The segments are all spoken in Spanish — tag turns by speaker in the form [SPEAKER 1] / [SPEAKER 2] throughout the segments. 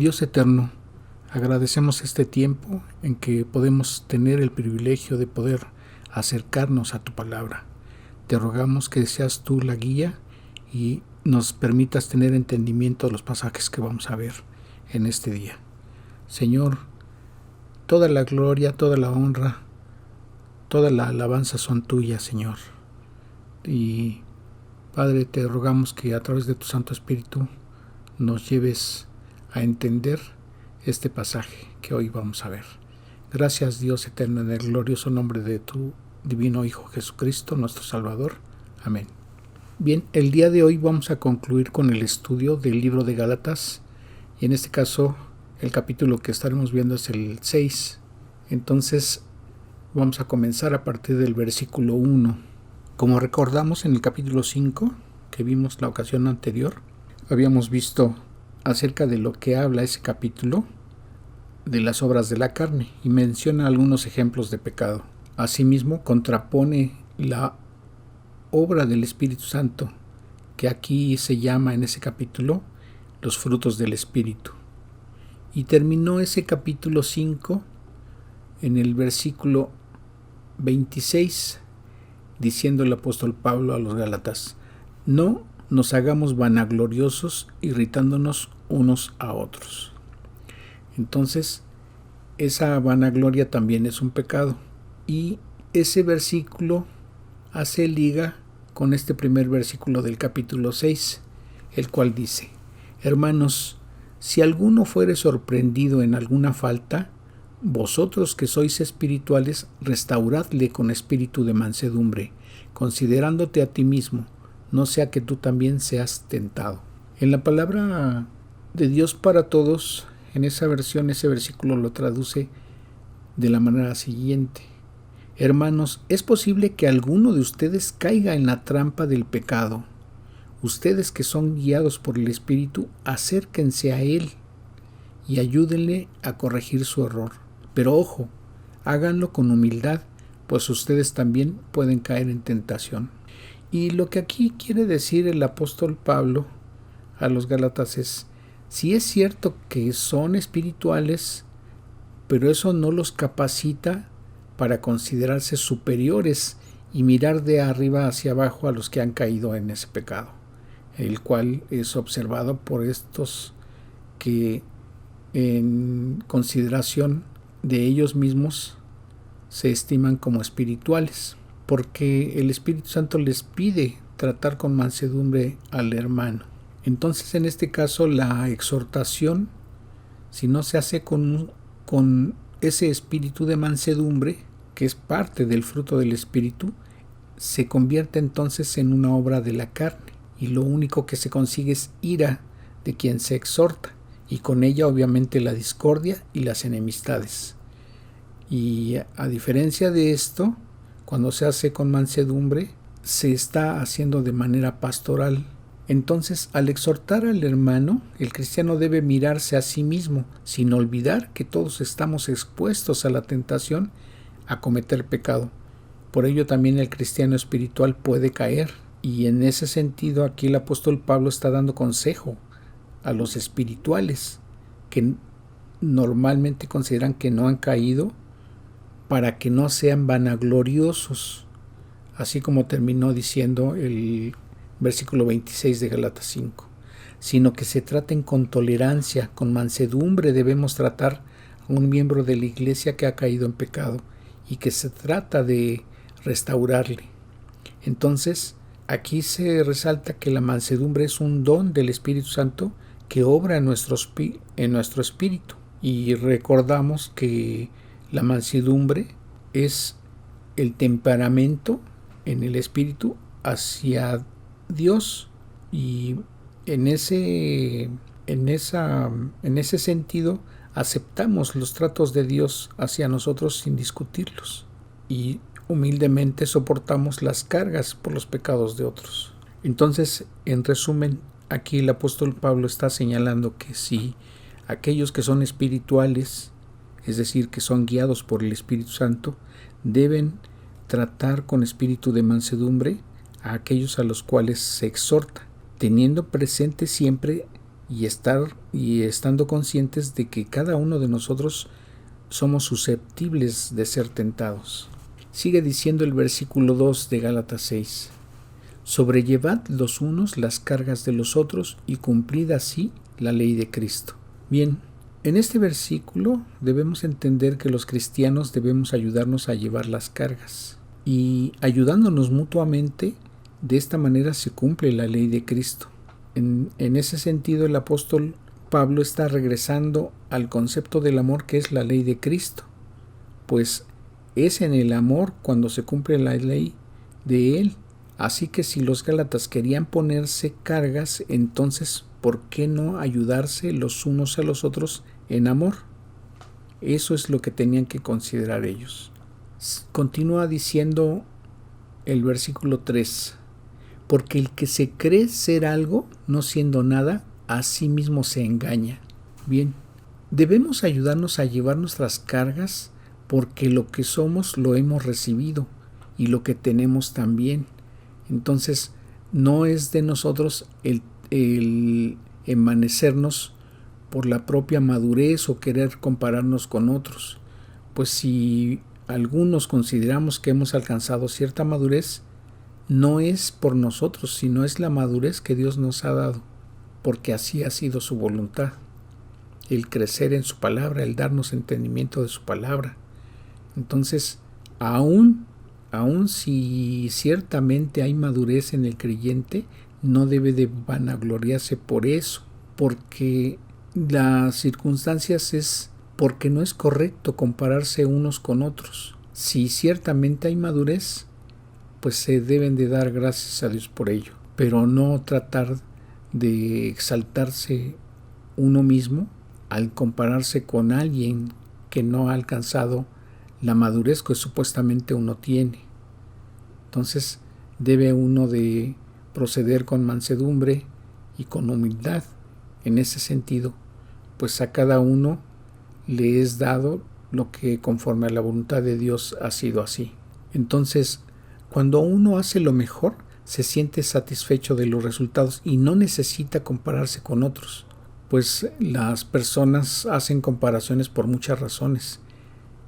[SPEAKER 1] Dios eterno, agradecemos este tiempo en que podemos tener el privilegio de poder acercarnos a tu palabra. Te rogamos que seas tú la guía y nos permitas tener entendimiento de los pasajes que vamos a ver en este día. Señor, toda la gloria, toda la honra, toda la alabanza son tuyas, Señor. Y Padre, te rogamos que a través de tu Santo Espíritu nos lleves a entender este pasaje que hoy vamos a ver. Gracias, Dios eterno, en el glorioso nombre de tu divino Hijo Jesucristo, nuestro Salvador. Amén. Bien, el día de hoy vamos a concluir con el estudio del libro de Gálatas, y en este caso el capítulo que estaremos viendo es el 6. Entonces vamos a comenzar a partir del versículo 1. Como recordamos en el capítulo 5, que vimos la ocasión anterior, habíamos visto acerca de lo que habla ese capítulo de las obras de la carne y menciona algunos ejemplos de pecado. Asimismo, contrapone la obra del Espíritu Santo, que aquí se llama en ese capítulo los frutos del Espíritu. Y terminó ese capítulo 5 en el versículo 26, diciendo el apóstol Pablo a los Gálatas: no nos hagamos vanagloriosos, irritándonos unos a otros. Entonces, esa vanagloria también es un pecado. Y ese versículo hace liga con este primer versículo del capítulo 6, el cual dice: hermanos, si alguno fuere sorprendido en alguna falta, vosotros que sois espirituales, restauradle con espíritu de mansedumbre, considerándote a ti mismo, no sea que tú también seas tentado. En la palabra de Dios para todos, en esa versión, ese versículo lo traduce de la manera siguiente: hermanos, es posible que alguno de ustedes caiga en la trampa del pecado. Ustedes que son guiados por el Espíritu, acérquense a Él y ayúdenle a corregir su error. Pero ojo, háganlo con humildad, pues ustedes también pueden caer en tentación. Y lo que aquí quiere decir el apóstol Pablo a los Gálatas es: si es cierto que son espirituales, pero eso no los capacita para considerarse superiores y mirar de arriba hacia abajo a los que han caído en ese pecado, el cual es observado por estos que en consideración de ellos mismos se estiman como espirituales, porque el Espíritu Santo les pide tratar con mansedumbre al hermano. Entonces, en este caso, la exhortación, si no se hace con ese espíritu de mansedumbre, que es parte del fruto del Espíritu, se convierte entonces en una obra de la carne, y lo único que se consigue es ira de quien se exhorta, y con ella obviamente la discordia y las enemistades. Y a diferencia de esto, cuando se hace con mansedumbre, se está haciendo de manera pastoral. Entonces, al exhortar al hermano, el cristiano debe mirarse a sí mismo, sin olvidar que todos estamos expuestos a la tentación a cometer pecado. Por ello también el cristiano espiritual puede caer. Y en ese sentido, aquí el apóstol Pablo está dando consejo a los espirituales que normalmente consideran que no han caído, para que no sean vanagloriosos, así como terminó diciendo el versículo 26 de Gálatas 5, sino que se traten con tolerancia, con mansedumbre. Debemos tratar a un miembro de la iglesia que ha caído en pecado y que se trata de restaurarle. Entonces, aquí se resalta que la mansedumbre es un don del Espíritu Santo que obra en nuestro espíritu. Y recordamos que la mansedumbre es el temperamento en el espíritu hacia Dios, y en ese sentido aceptamos los tratos de Dios hacia nosotros sin discutirlos, y humildemente soportamos las cargas por los pecados de otros. Entonces, en resumen, aquí el apóstol Pablo está señalando que si aquellos que son espirituales, es decir, que son guiados por el Espíritu Santo, deben tratar con espíritu de mansedumbre a aquellos a los cuales se exhorta, teniendo presente siempre y estando conscientes de que cada uno de nosotros somos susceptibles de ser tentados. Sigue diciendo el versículo 2 de Gálatas 6. Sobrellevad los unos las cargas de los otros y cumplid así la ley de Cristo. Bien, en este versículo debemos entender que los cristianos debemos ayudarnos a llevar las cargas y ayudándonos mutuamente, de esta manera se cumple la ley de Cristo. En ese sentido, el apóstol Pablo está regresando al concepto del amor que es la ley de Cristo, pues es en el amor cuando se cumple la ley de Él. Así que si los gálatas querían ponerse cargas, entonces ¿por qué no ayudarse los unos a los otros en amor? Eso es lo que tenían que considerar ellos. Continúa diciendo el versículo 3. Porque el que se cree ser algo, no siendo nada, a sí mismo se engaña. Bien, debemos ayudarnos a llevar nuestras cargas porque lo que somos lo hemos recibido y lo que tenemos también. Entonces, no es de nosotros el envanecernos por la propia madurez o querer compararnos con otros. Pues si algunos consideramos que hemos alcanzado cierta madurez, no es por nosotros, sino es la madurez que Dios nos ha dado, porque así ha sido su voluntad. El crecer en su palabra, el darnos entendimiento de su palabra. Entonces, aún si ciertamente hay madurez en el creyente, no debe de vanagloriarse por eso, porque las circunstancias es porque no es correcto compararse unos con otros. Si ciertamente hay madurez, pues se deben de dar gracias a Dios por ello, pero no tratar de exaltarse uno mismo al compararse con alguien que no ha alcanzado la madurez que supuestamente uno tiene. Entonces debe uno de proceder con mansedumbre y con humildad. En ese sentido, pues a cada uno le es dado lo que conforme a la voluntad de Dios ha sido así. Entonces, cuando uno hace lo mejor, se siente satisfecho de los resultados y no necesita compararse con otros, pues las personas hacen comparaciones por muchas razones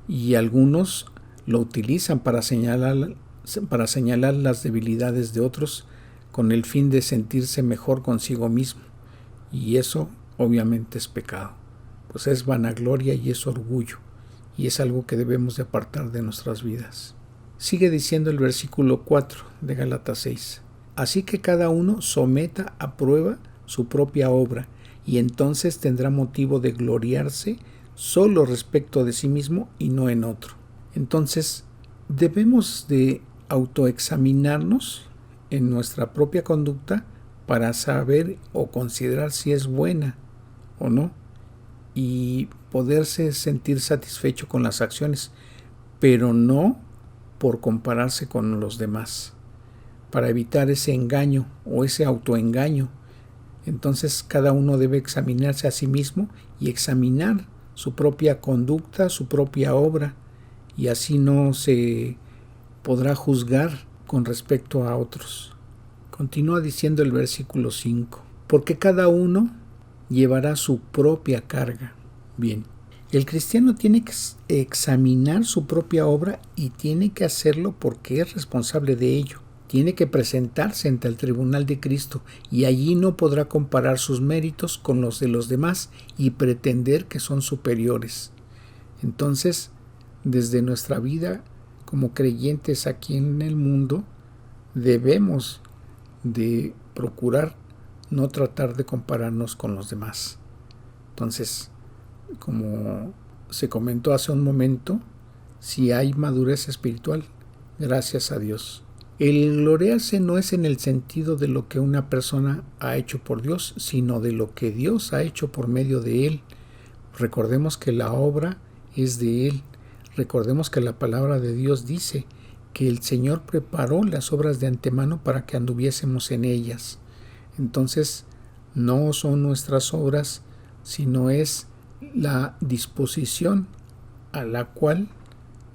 [SPEAKER 1] y algunos lo utilizan para señalar las debilidades de otros con el fin de sentirse mejor consigo mismo, y eso obviamente es pecado, pues es vanagloria y es orgullo, y es algo que debemos de apartar de nuestras vidas. Sigue diciendo el versículo 4 de Gálatas 6. Así que cada uno someta a prueba su propia obra, y entonces tendrá motivo de gloriarse solo respecto de sí mismo y no en otro. Entonces, debemos de autoexaminarnos en nuestra propia conducta para saber o considerar si es buena o no, y poderse sentir satisfecho con las acciones, pero no por compararse con los demás, para evitar ese engaño o ese autoengaño. Entonces cada uno debe examinarse a sí mismo y examinar su propia conducta, su propia obra, y así no se podrá juzgar con respecto a otros. Continúa diciendo el versículo 5, porque cada uno llevará su propia carga. Bien, el cristiano tiene que examinar su propia obra y tiene que hacerlo porque es responsable de ello. Tiene que presentarse ante el tribunal de Cristo y allí no podrá comparar sus méritos con los de los demás y pretender que son superiores. Entonces, desde nuestra vida como creyentes aquí en el mundo, debemos de procurar no tratar de compararnos con los demás. Entonces, como se comentó hace un momento, si hay madurez espiritual, gracias a Dios. El gloriarse no es en el sentido de lo que una persona ha hecho por Dios, sino de lo que Dios ha hecho por medio de él. Recordemos que la obra es de él. Recordemos que la palabra de Dios dice que el Señor preparó las obras de antemano para que anduviésemos en ellas. Entonces, no son nuestras obras, sino es la disposición a la cual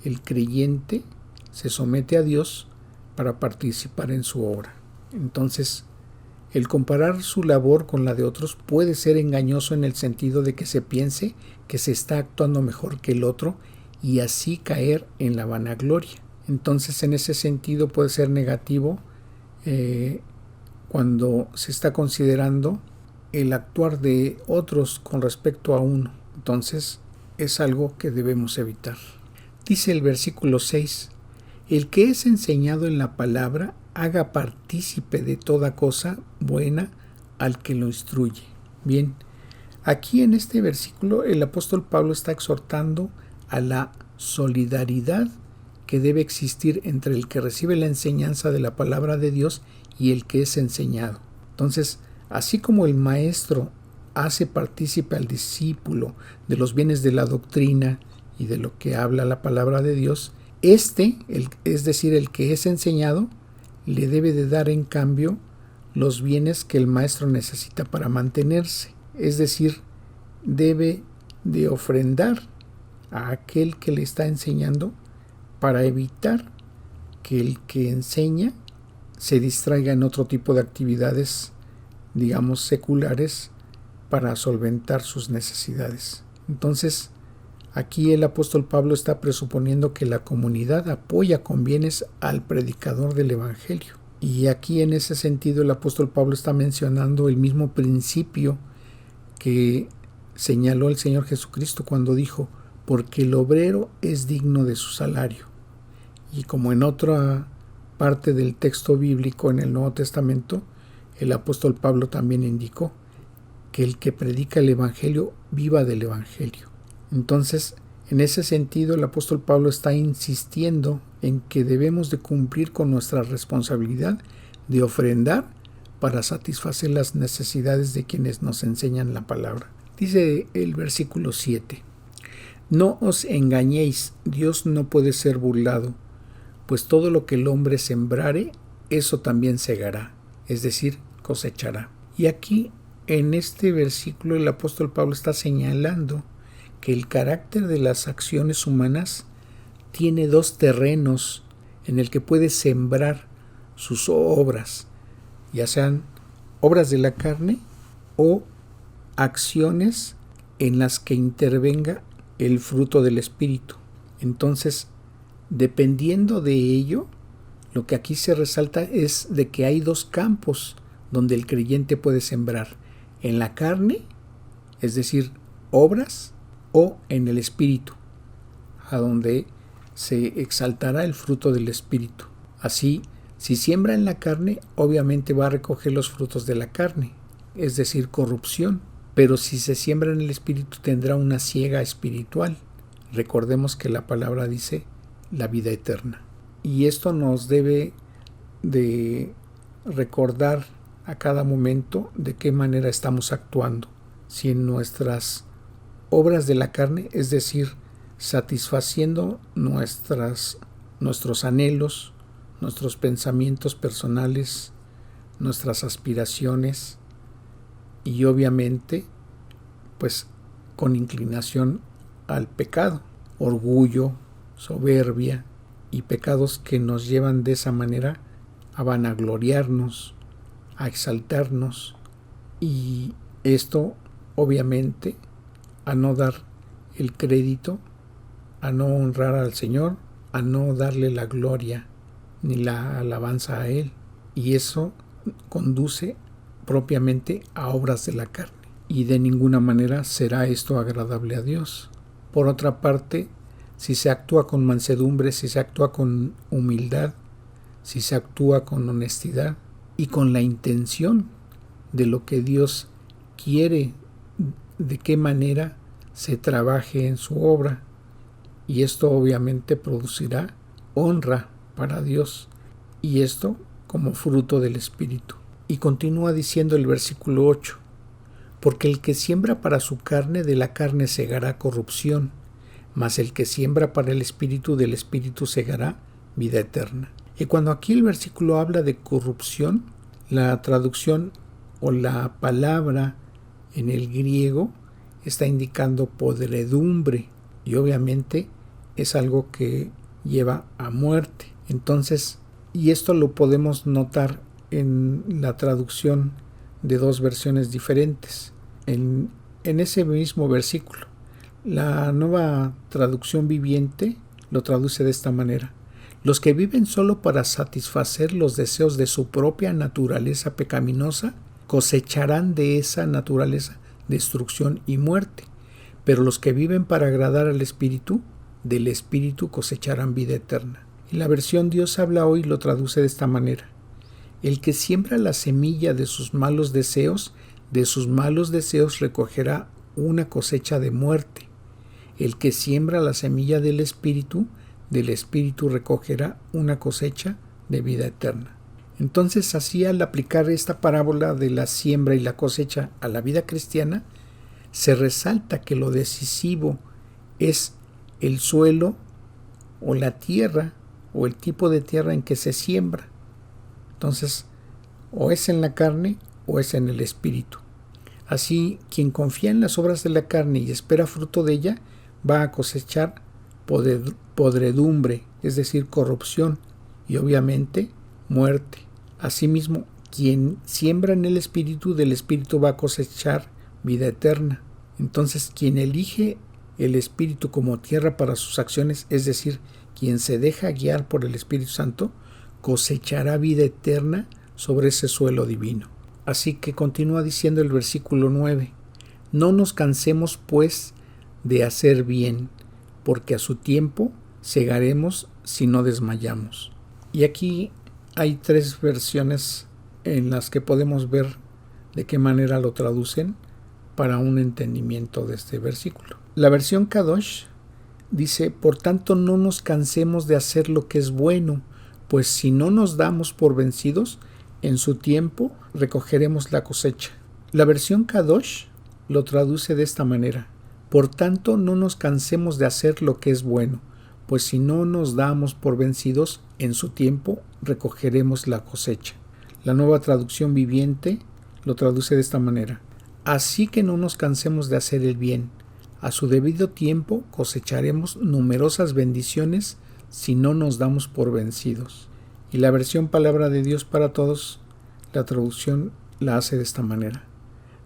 [SPEAKER 1] el creyente se somete a Dios para participar en su obra. Entonces, El comparar su labor con la de otros puede ser engañoso en el sentido de que se piense que se está actuando mejor que el otro y así caer en la vanagloria. Entonces, en ese sentido puede ser negativo cuando se está considerando el actuar de otros con respecto a uno. Entonces, es algo que debemos evitar. Dice el versículo 6, el que es enseñado en la palabra haga partícipe de toda cosa buena al que lo instruye. Bien, aquí en este versículo el apóstol Pablo está exhortando a la solidaridad que debe existir entre el que recibe la enseñanza de la palabra de Dios y el que es enseñado. Entonces, así como el maestro hace partícipe al discípulo de los bienes de la doctrina y de lo que habla la palabra de Dios, es decir, el que es enseñado, le debe de dar en cambio los bienes que el maestro necesita para mantenerse. Es decir, debe de ofrendar a aquel que le está enseñando para evitar que el que enseña se distraiga en otro tipo de actividades, digamos, seculares, para solventar sus necesidades. Entonces, aquí el apóstol Pablo está presuponiendo que la comunidad apoya con bienes al predicador del evangelio. Y aquí en ese sentido el apóstol Pablo está mencionando el mismo principio que señaló el Señor Jesucristo cuando dijo, porque el obrero es digno de su salario. Y como en otra parte del texto bíblico en el Nuevo Testamento, el apóstol Pablo también indicó que el que predica el evangelio viva del evangelio. Entonces, en ese sentido, el apóstol Pablo está insistiendo en que debemos de cumplir con nuestra responsabilidad de ofrendar para satisfacer las necesidades de quienes nos enseñan la palabra. Dice el versículo 7, no os engañéis, Dios no puede ser burlado, pues todo lo que el hombre sembrare, eso también segará, es decir, cosechará. Y aquí, en este versículo, el apóstol Pablo está señalando que el carácter de las acciones humanas tiene dos terrenos en el que puede sembrar sus obras, ya sean obras de la carne o acciones en las que intervenga el fruto del Espíritu. Entonces, dependiendo de ello, lo que aquí se resalta es de que hay dos campos donde el creyente puede sembrar: en la carne, es decir, obras, o en el Espíritu, a donde se exaltará el fruto del Espíritu. Así, si siembra en la carne, obviamente va a recoger los frutos de la carne, es decir, corrupción. Pero si se siembra en el Espíritu, tendrá una siega espiritual. Recordemos que la palabra dice la vida eterna. Y esto nos debe de recordar a cada momento de qué manera estamos actuando. Si en nuestras obras de la carne, es decir, satisfaciendo nuestros anhelos, nuestros pensamientos personales, nuestras aspiraciones y obviamente pues con inclinación al pecado, orgullo, soberbia y pecados que nos llevan de esa manera a vanagloriarnos, a exaltarnos, y esto obviamente a no dar el crédito, a no honrar al Señor, a no darle la gloria ni la alabanza a Él, y eso conduce propiamente a obras de la carne, y de ninguna manera será esto agradable a Dios. Por otra parte, si se actúa con mansedumbre, si se actúa con humildad, si se actúa con honestidad y con la intención de lo que Dios quiere, de qué manera se trabaje en su obra, y esto obviamente producirá honra para Dios, y esto como fruto del Espíritu. Y continúa diciendo el versículo 8, porque el que siembra para su carne, de la carne segará corrupción, mas el que siembra para el Espíritu, del Espíritu segará vida eterna. Y cuando aquí el versículo habla de corrupción, la traducción o la palabra en el griego está indicando podredumbre, y obviamente es algo que lleva a muerte. Entonces, y esto lo podemos notar en la traducción de dos versiones diferentes en ese mismo versículo. La Nueva Traducción Viviente lo traduce de esta manera: los que viven solo para satisfacer los deseos de su propia naturaleza pecaminosa cosecharán de esa naturaleza destrucción y muerte, pero los que viven para agradar al Espíritu, del Espíritu cosecharán vida eterna. Y la versión Dios habla hoy lo traduce de esta manera: el que siembra la semilla de sus malos deseos recogerá una cosecha de muerte. El que siembra la semilla del Espíritu recogerá una cosecha de vida eterna. Entonces, así, al aplicar esta parábola de la siembra y la cosecha a la vida cristiana, se resalta que lo decisivo es el suelo o la tierra o el tipo de tierra en que se siembra. Entonces, o es en la carne o es en el espíritu. Así, quien confía en las obras de la carne y espera fruto de ella, va a cosechar podredumbre, es decir, corrupción, y obviamente muerte. Asimismo, quien siembra en el espíritu, del espíritu va a cosechar vida eterna. Entonces, quien elige el espíritu como tierra para sus acciones, es decir, quien se deja guiar por el Espíritu Santo, cosechará vida eterna sobre ese suelo divino. Así que continúa diciendo el versículo 9: no nos cansemos pues de hacer bien, porque a su tiempo segaremos si no desmayamos. Y aquí hay tres versiones en las que podemos ver de qué manera lo traducen para un entendimiento de este versículo. La versión Kadosh dice: por tanto no nos cansemos de hacer lo que es bueno, pues si no nos damos por vencidos, en su tiempo recogeremos la cosecha. La versión Kadosh lo traduce de esta manera: por tanto no nos cansemos de hacer lo que es bueno, pues si no nos damos por vencidos, en su tiempo recogeremos la cosecha. La Nueva Traducción Viviente lo traduce de esta manera: así que no nos cansemos de hacer el bien, a su debido tiempo cosecharemos numerosas bendiciones si no nos damos por vencidos. Y la versión Palabra de Dios para Todos, la traducción la hace de esta manera: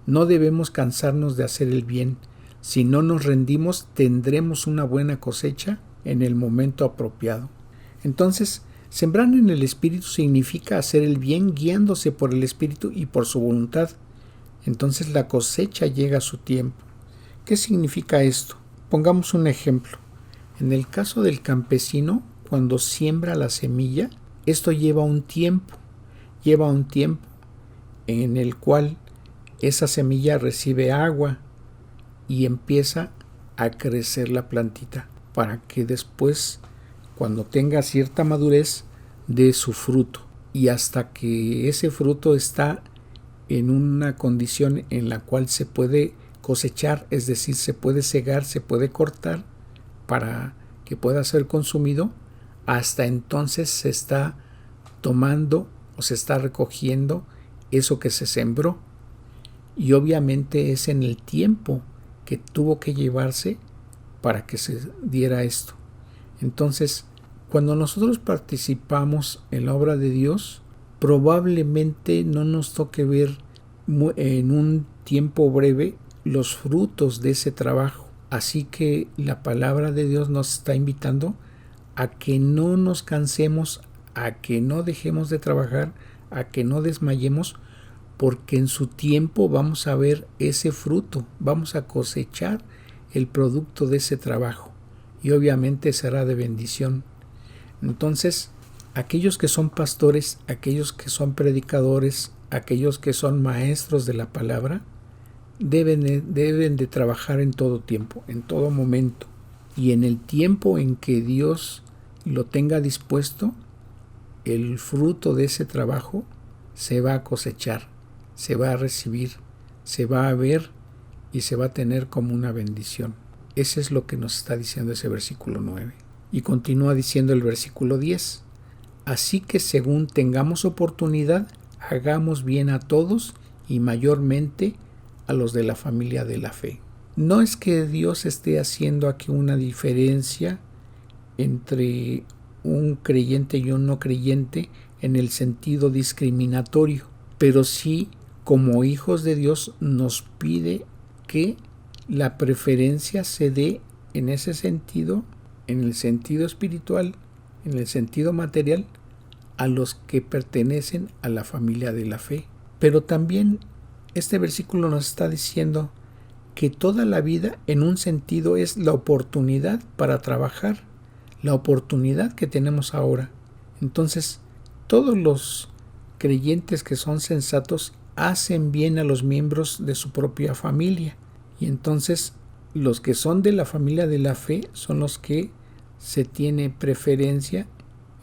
[SPEAKER 1] no debemos cansarnos de hacer el bien, si no nos rendimos tendremos una buena cosecha en el momento apropiado. Entonces, sembrar en el Espíritu significa hacer el bien guiándose por el Espíritu y por su voluntad. Entonces la cosecha llega a su tiempo. ¿Qué significa esto? Pongamos un ejemplo. En el caso del campesino, cuando siembra la semilla, esto lleva un tiempo en el cual esa semilla recibe agua y empieza a crecer la plantita para que después, cuando tenga cierta madurez, dé su fruto. Y hasta que ese fruto está en una condición en la cual se puede cosechar, es decir, se puede segar, se puede cortar para que pueda ser consumido, hasta entonces se está tomando o se está recogiendo eso que se sembró. Y obviamente es en el tiempo que tuvo que llevarse para que se diera esto. Entonces, cuando nosotros participamos en la obra de Dios, probablemente no nos toque ver en un tiempo breve los frutos de ese trabajo. Así que la palabra de Dios nos está invitando a que no nos cansemos, a que no dejemos de trabajar, a que no desmayemos, porque en su tiempo vamos a ver ese fruto, vamos a cosechar el producto de ese trabajo y obviamente será de bendición. Entonces, aquellos que son pastores, aquellos que son predicadores, aquellos que son maestros de la palabra, deben de trabajar en todo tiempo, en todo momento, y en el tiempo en que Dios lo tenga dispuesto, el fruto de ese trabajo se va a cosechar, se va a recibir, se va a ver y se va a tener como una bendición. Eso es lo que nos está diciendo ese versículo 9. Y continúa diciendo el versículo 10. Así que según tengamos oportunidad, hagamos bien a todos y mayormente a los de la familia de la fe. No es que Dios esté haciendo aquí una diferencia entre un creyente y un no creyente en el sentido discriminatorio, pero sí como hijos de Dios nos pide que la preferencia se dé en ese sentido, en el sentido espiritual, en el sentido material, a los que pertenecen a la familia de la fe. Pero también este versículo nos está diciendo que toda la vida en un sentido es la oportunidad para trabajar, la oportunidad que tenemos ahora. Entonces, todos los creyentes que son sensatos hacen bien a los miembros de su propia familia. Y entonces los que son de la familia de la fe son los que se tiene preferencia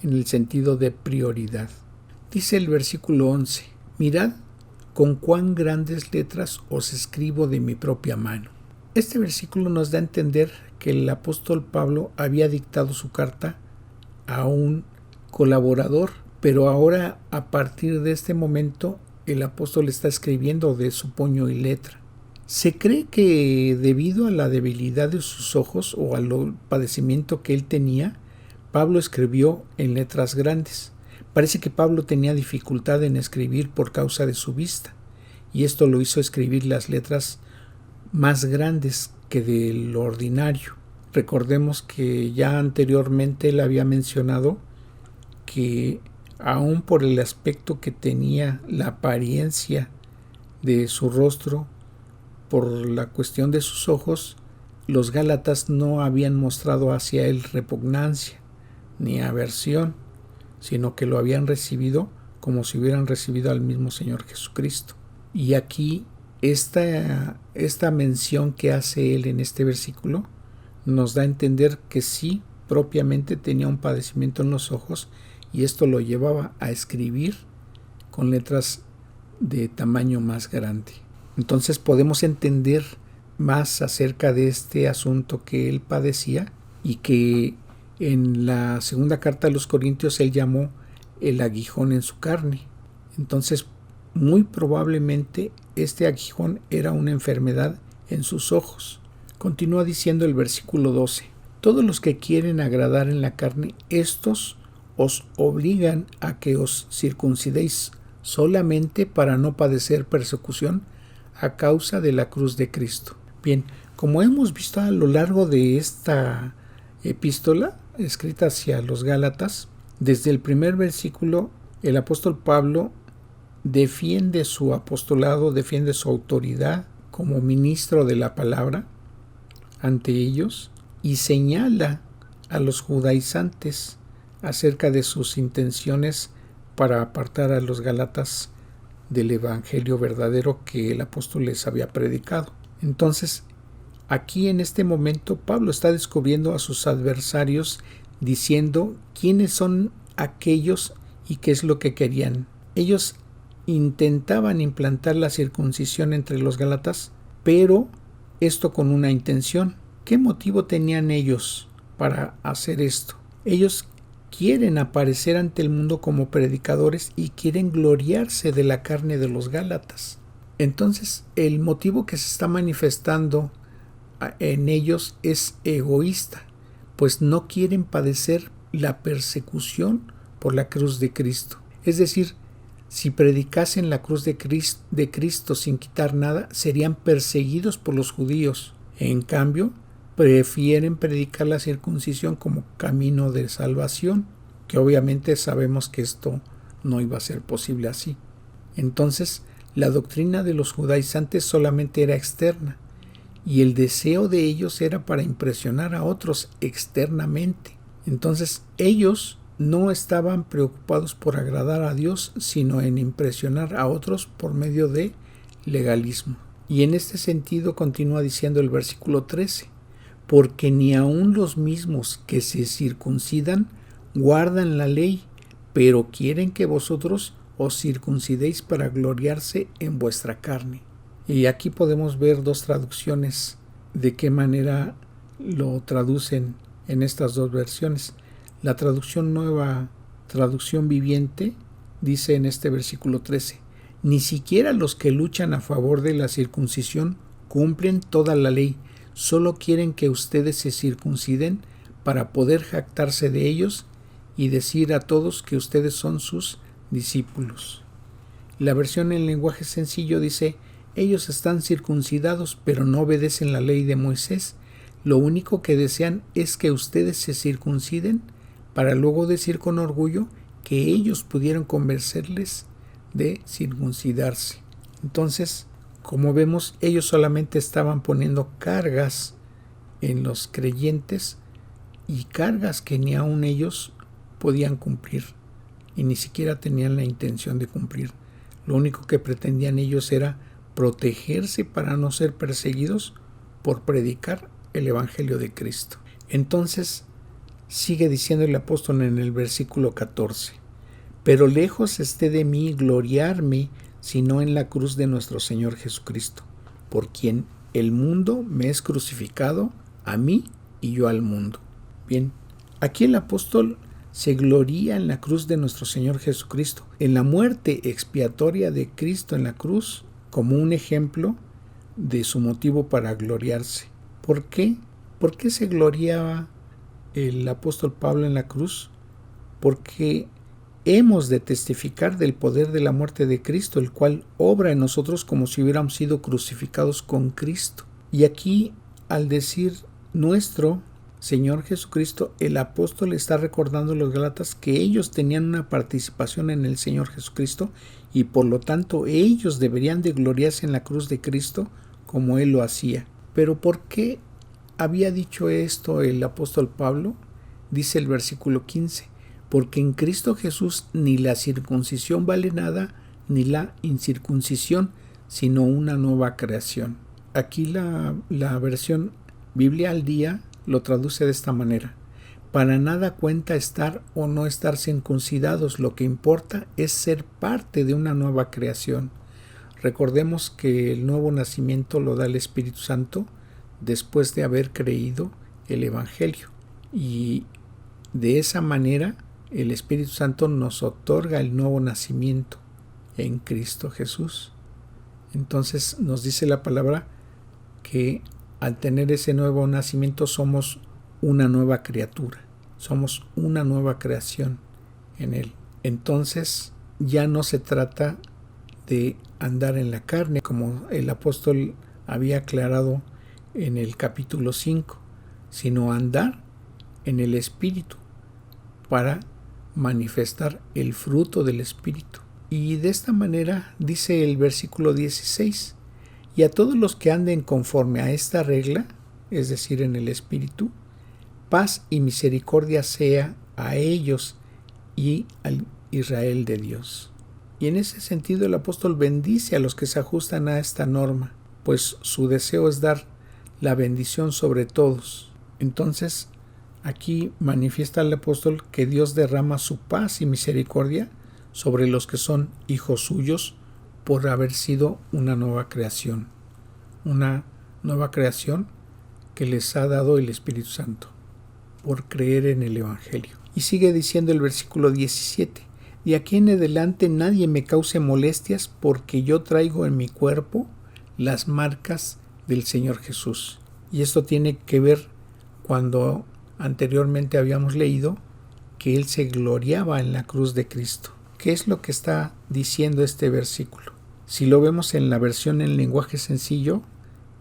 [SPEAKER 1] en el sentido de prioridad. Dice el versículo 11, mirad con cuán grandes letras os escribo de mi propia mano. Este versículo nos da a entender que el apóstol Pablo había dictado su carta a un colaborador, pero ahora a partir de este momento el apóstol está escribiendo de su puño y letra. Se cree que debido a la debilidad de sus ojos o al padecimiento que él tenía, Pablo escribió en letras grandes. Parece que Pablo tenía dificultad en escribir por causa de su vista, y esto lo hizo escribir las letras más grandes que de lo ordinario. Recordemos que ya anteriormente él había mencionado que aún por el aspecto que tenía, la apariencia de su rostro, por la cuestión de sus ojos, los gálatas no habían mostrado hacia él repugnancia ni aversión, sino que lo habían recibido como si hubieran recibido al mismo Señor Jesucristo. Y aquí esta mención que hace él en este versículo nos da a entender que sí, propiamente tenía un padecimiento en los ojos, y esto lo llevaba a escribir con letras de tamaño más grande. Entonces podemos entender más acerca de este asunto que él padecía y que en la segunda carta a los Corintios él llamó el aguijón en su carne. Entonces muy probablemente este aguijón era una enfermedad en sus ojos. Continúa diciendo el versículo 12, todos los que quieren agradar en la carne, estos os obligan a que os circuncidéis solamente para no padecer persecución a causa de la cruz de Cristo. Bien, como hemos visto a lo largo de esta epístola escrita hacia los Gálatas, desde el primer versículo el apóstol Pablo defiende su apostolado, defiende su autoridad como ministro de la palabra ante ellos y señala a los judaizantes acerca de sus intenciones para apartar a los Gálatas del evangelio verdadero que el apóstol les había predicado. Entonces, aquí en este momento Pablo está descubriendo a sus adversarios diciendo quiénes son aquellos y qué es lo que querían. Ellos intentaban implantar la circuncisión entre los Gálatas, pero esto con una intención. ¿Qué motivo tenían ellos para hacer esto? Ellos quieren aparecer ante el mundo como predicadores y quieren gloriarse de la carne de los Gálatas. Entonces, el motivo que se está manifestando en ellos es egoísta, pues no quieren padecer la persecución por la cruz de Cristo. Es decir, si predicasen la cruz de Cristo sin quitar nada, serían perseguidos por los judíos. En cambio, prefieren predicar la circuncisión como camino de salvación, que obviamente sabemos que esto no iba a ser posible así. Entonces, la doctrina de los judaizantes solamente era externa, y el deseo de ellos era para impresionar a otros externamente. Entonces, ellos no estaban preocupados por agradar a Dios, sino en impresionar a otros por medio de legalismo. Y en este sentido continúa diciendo el versículo 13, porque ni aun los mismos que se circuncidan guardan la ley, pero quieren que vosotros os circuncidéis para gloriarse en vuestra carne. Y aquí podemos ver dos traducciones de qué manera lo traducen en estas dos versiones. La traducción Nueva Traducción Viviente dice en este versículo 13, ni siquiera los que luchan a favor de la circuncisión cumplen toda la ley, solo quieren que ustedes se circunciden para poder jactarse de ellos y decir a todos que ustedes son sus discípulos. La versión en lenguaje sencillo dice: ellos están circuncidados, pero no obedecen la ley de Moisés. Lo único que desean es que ustedes se circunciden para luego decir con orgullo que ellos pudieron convencerles de circuncidarse. Entonces, como vemos, ellos solamente estaban poniendo cargas en los creyentes, y cargas que ni aun ellos podían cumplir y ni siquiera tenían la intención de cumplir. Lo único que pretendían ellos era protegerse para no ser perseguidos por predicar el Evangelio de Cristo. Entonces sigue diciendo el apóstol en el versículo 14: pero lejos esté de mí gloriarme, sino en la cruz de nuestro Señor Jesucristo, por quien el mundo me es crucificado, a mí y yo al mundo. Bien, aquí el apóstol se gloría en la cruz de nuestro Señor Jesucristo, en la muerte expiatoria de Cristo en la cruz, como un ejemplo de su motivo para gloriarse. ¿Por qué? ¿Por qué se gloriaba el apóstol Pablo en la cruz? Porque hemos de testificar del poder de la muerte de Cristo, el cual obra en nosotros como si hubiéramos sido crucificados con Cristo. Y aquí, al decir nuestro Señor Jesucristo, el apóstol está recordando a los Gálatas que ellos tenían una participación en el Señor Jesucristo y por lo tanto ellos deberían de gloriarse en la cruz de Cristo como Él lo hacía. Pero ¿por qué había dicho esto el apóstol Pablo? Dice el versículo 15: porque en Cristo Jesús ni la circuncisión vale nada, ni la incircuncisión, sino una nueva creación. Aquí la versión Biblia al Día lo traduce de esta manera: para nada cuenta estar o no estar circuncidados, lo que importa es ser parte de una nueva creación. Recordemos que el nuevo nacimiento lo da el Espíritu Santo después de haber creído el Evangelio, y de esa manera el Espíritu Santo nos otorga el nuevo nacimiento en Cristo Jesús. Entonces nos dice la palabra que al tener ese nuevo nacimiento somos una nueva criatura, somos una nueva creación en Él. Entonces ya no se trata de andar en la carne, como el apóstol había aclarado en el capítulo 5, sino andar en el Espíritu para manifestar el fruto del Espíritu. Y de esta manera dice el versículo 16: y a todos los que anden conforme a esta regla, es decir, en el Espíritu, paz y misericordia sea a ellos y al Israel de Dios. Y en ese sentido el apóstol bendice a los que se ajustan a esta norma, pues su deseo es dar la bendición sobre todos. Entonces, aquí manifiesta el apóstol que Dios derrama su paz y misericordia sobre los que son hijos suyos por haber sido una nueva creación que les ha dado el Espíritu Santo, por creer en el Evangelio. Y sigue diciendo el versículo 17: de aquí en adelante nadie me cause molestias, porque yo traigo en mi cuerpo las marcas del Señor Jesús. Y esto tiene que ver cuando anteriormente habíamos leído que Él se gloriaba en la cruz de Cristo. ¿Qué es lo que está diciendo este versículo? Si lo vemos en la versión en lenguaje sencillo,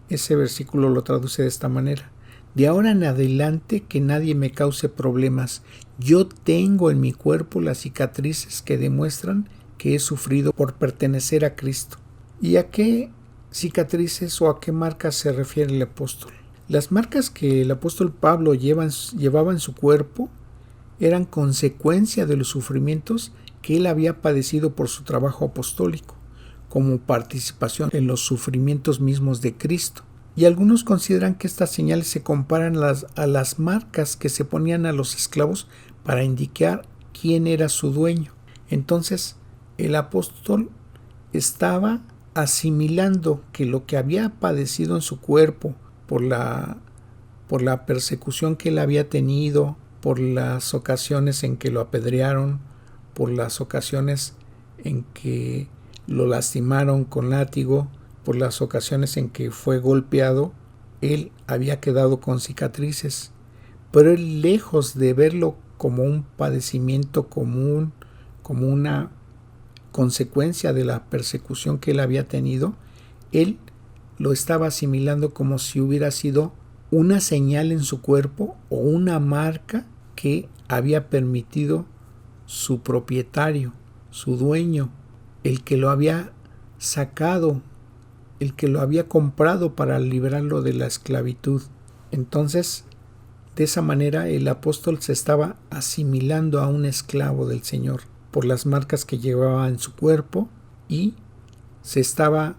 [SPEAKER 1] ese versículo lo traduce de esta manera: de ahora en adelante que nadie me cause problemas. Yo tengo en mi cuerpo las cicatrices que demuestran que he sufrido por pertenecer a Cristo. ¿Y a qué cicatrices o a qué marcas se refiere el apóstol? Las marcas que el apóstol Pablo llevaba en su cuerpo eran consecuencia de los sufrimientos que él había padecido por su trabajo apostólico, como participación en los sufrimientos mismos de Cristo. Y algunos consideran que estas señales se comparan a las marcas que se ponían a los esclavos para indicar quién era su dueño. Entonces, el apóstol estaba asimilando que lo que había padecido en su cuerpo por la persecución que él había tenido, por las ocasiones en que lo apedrearon, por las ocasiones en que lo lastimaron con látigo, por las ocasiones en que fue golpeado, él había quedado con cicatrices. Pero él, lejos de verlo como un padecimiento común, como una consecuencia de la persecución que él había tenido, él lo estaba asimilando como si hubiera sido una señal en su cuerpo o una marca que había permitido su propietario, su dueño, el que lo había sacado, el que lo había comprado para liberarlo de la esclavitud. Entonces, de esa manera el apóstol se estaba asimilando a un esclavo del Señor por las marcas que llevaba en su cuerpo, y se estaba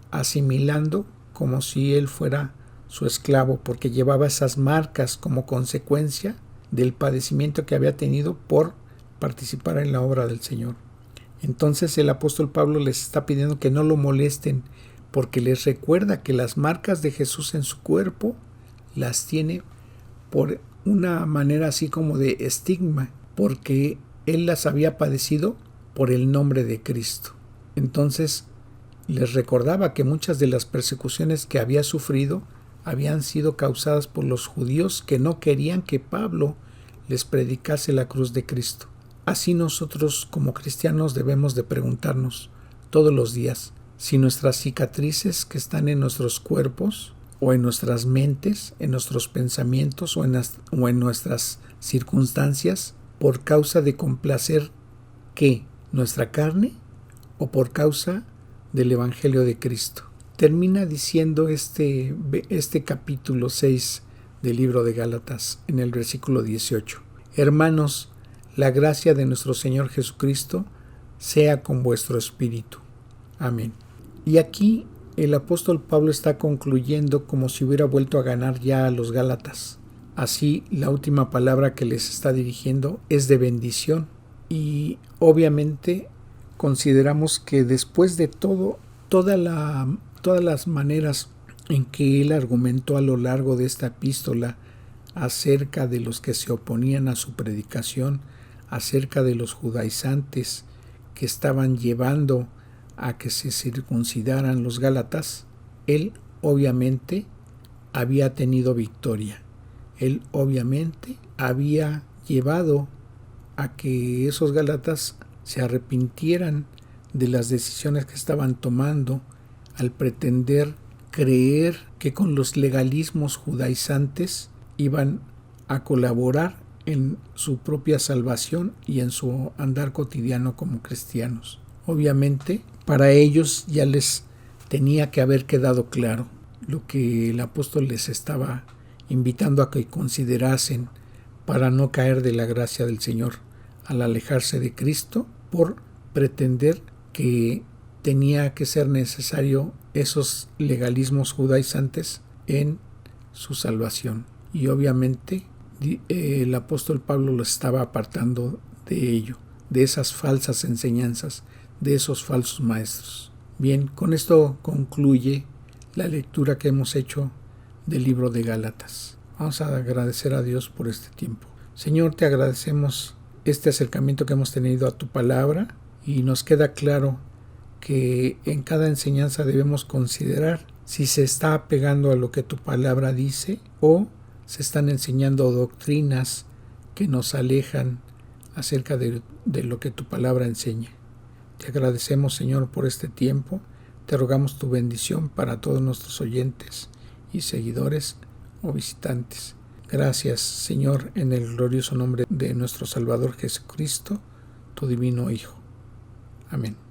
[SPEAKER 1] asimilando como si él fuera su esclavo, porque llevaba esas marcas como consecuencia del padecimiento que había tenido por participar en la obra del Señor. Entonces el apóstol Pablo les está pidiendo que no lo molesten, porque les recuerda que las marcas de Jesús en su cuerpo las tiene por una manera así como de estigma, porque él las había padecido por el nombre de Cristo. Entonces les recordaba que muchas de las persecuciones que había sufrido habían sido causadas por los judíos que no querían que Pablo les predicase la cruz de Cristo. Así nosotros como cristianos debemos de preguntarnos todos los días si nuestras cicatrices que están en nuestros cuerpos o en nuestras mentes, en nuestros pensamientos o en nuestras circunstancias, por causa de complacer ¿qué? ¿Nuestra carne o por causa del Evangelio de Cristo? Termina diciendo este capítulo 6 del libro de Gálatas en el versículo 18. Hermanos, la gracia de nuestro Señor Jesucristo sea con vuestro espíritu. Amén. Y aquí el apóstol Pablo está concluyendo como si hubiera vuelto a ganar ya a los Gálatas. Así, la última palabra que les está dirigiendo es de bendición. Y obviamente consideramos que después de todas las maneras en que él argumentó a lo largo de esta epístola acerca de los que se oponían a su predicación, acerca de los judaizantes que estaban llevando a que se circuncidaran los gálatas, él obviamente había tenido victoria. Él obviamente había llevado a que esos gálatas se arrepintieran de las decisiones que estaban tomando al pretender creer que con los legalismos judaizantes iban a colaborar en su propia salvación y en su andar cotidiano como cristianos. Obviamente, para ellos ya les tenía que haber quedado claro lo que el apóstol les estaba invitando a que considerasen para no caer de la gracia del Señor al alejarse de Cristo por pretender que tenía que ser necesario esos legalismos judaizantes en su salvación. Y obviamente el apóstol Pablo lo estaba apartando de ello, de esas falsas enseñanzas, de esos falsos maestros. Bien, con esto concluye la lectura que hemos hecho del libro de Gálatas. Vamos a agradecer a Dios por este tiempo. Señor, te agradecemos este acercamiento que hemos tenido a tu palabra, y nos queda claro que en cada enseñanza debemos considerar si se está apegando a lo que tu palabra dice o se están enseñando doctrinas que nos alejan acerca de lo que tu palabra enseña. Te agradecemos, Señor, por este tiempo. Te rogamos tu bendición para todos nuestros oyentes y seguidores o visitantes. Gracias, Señor, en el glorioso nombre de nuestro Salvador Jesucristo, tu divino Hijo. Amén.